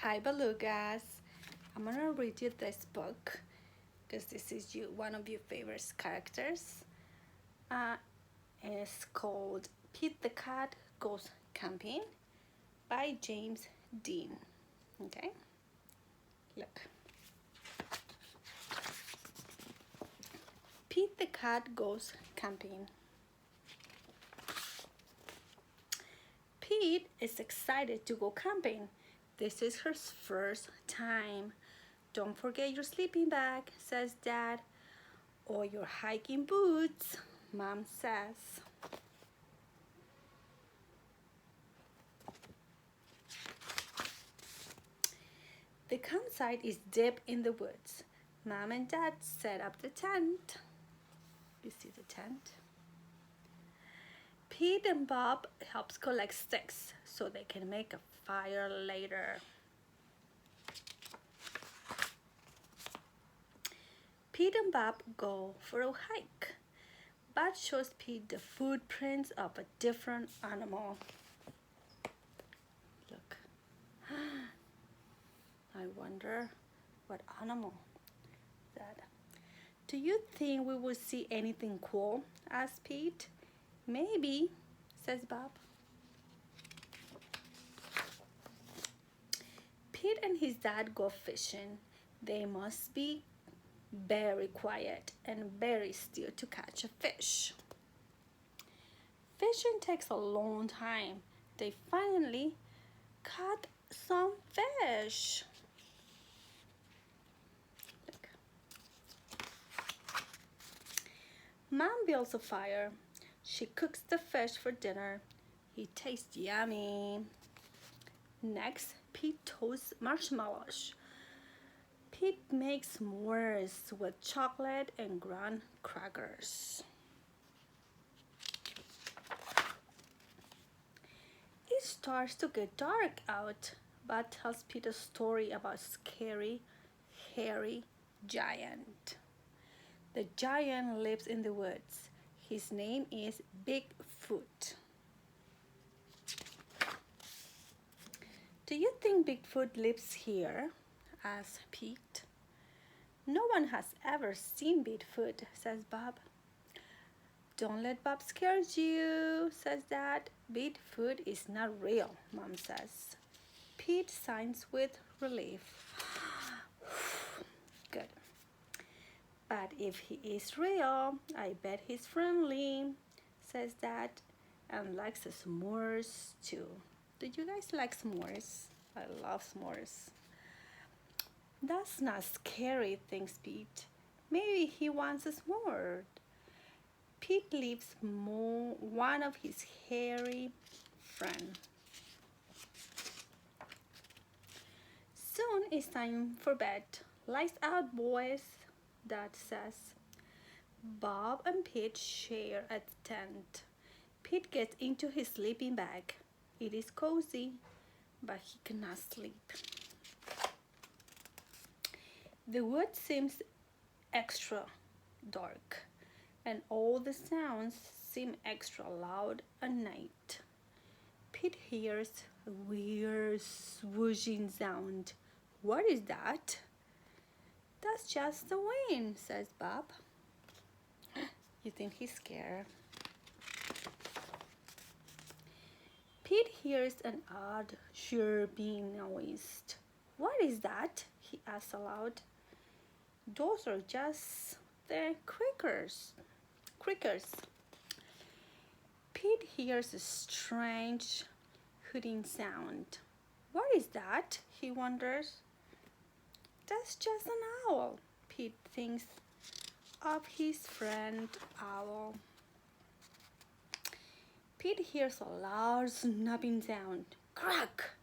Hi belugas. I'm gonna read you this book because this is one of your favorite characters. Uh, it's called Pete the Cat Goes Camping by James Dean. Okay, look. Pete the Cat Goes Camping. Pete is excited to go camping. This is her first time. Don't forget your sleeping bag, says Dad, or your hiking boots, Mom says. The campsite is deep in the woods. Mom and Dad set up the tent. You see the tent? Pete and Bob helps collect sticks so they can make a fire later. Pete and Bob go for a hike. Bob shows Pete the footprints of a different animal. Look. I wonder what animal that. Do you think we will see anything cool? Asked Pete. Maybe, says Bob. Pete and his dad go fishing. They must be very quiet and very still to catch a fish. Fishing takes a long time. They finally caught some fish. Look. Mom builds a fire. She cooks the fish for dinner. It tastes yummy. Next, Pete toasts marshmallows. Pete makes s'mores with chocolate and graham crackers. It starts to get dark out. Bob tells Pete a story about a scary, hairy giant. The giant lives in the woods. His name is Bigfoot. Do you think Bigfoot lives here? Asks Pete. No one has ever seen Bigfoot, says Bob. Don't let Bob scare you, says Dad. Bigfoot is not real, Mom says. Pete signs with relief. Good. But if he is real, I bet he's friendly, says Dad, and likes s'mores too. Do you guys like s'mores? I love s'mores. That's not scary, thinks Pete. Maybe he wants a s'more. Pete leaves one of his hairy friends. Soon it's time for bed. Lights out, boys, Dad says. Bob and Pete share a tent. Pete gets into his sleeping bag. It is cozy, but he cannot sleep. The wood seems extra dark, and all the sounds seem extra loud at night. Pete hears a weird swooshing sound. What is that? That's just the wind, says Bob. You think he's scared? Pete hears an odd chirping noise. What is that? He asks aloud. Those are just the crickets. Pete hears a strange hooting sound. What is that? He wonders. That's just an owl. Pete thinks of his friend Owl. Pete hears a loud snapping sound. Crack!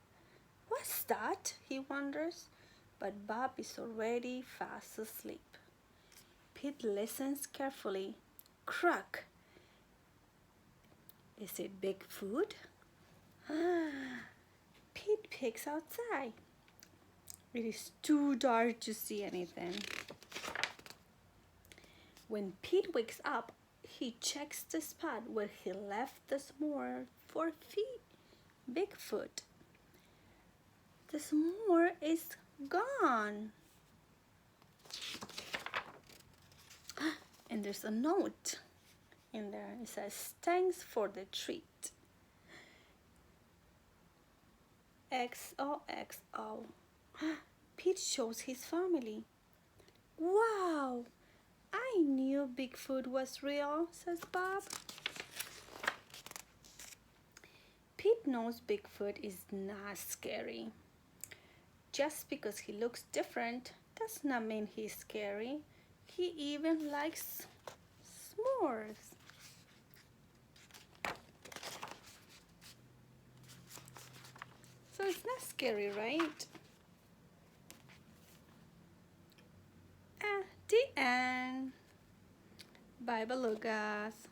What's that? He wonders, but Bob is already fast asleep. Pete listens carefully. Crack! Is it Bigfoot? Pete peeks outside. It is too dark to see anything. When Pete wakes up, he checks the spot where he left the s'more for Bigfoot. The s'more is gone. And there's a note in there. It says, thanks for the treat. XOXO. Pete shows his family. Wow, I knew Bigfoot was real, says Bob. Pete knows Bigfoot is not scary. Just because he looks different does not mean he's scary. He even likes s'mores. So it's not scary, right? The end. Bye, belugas.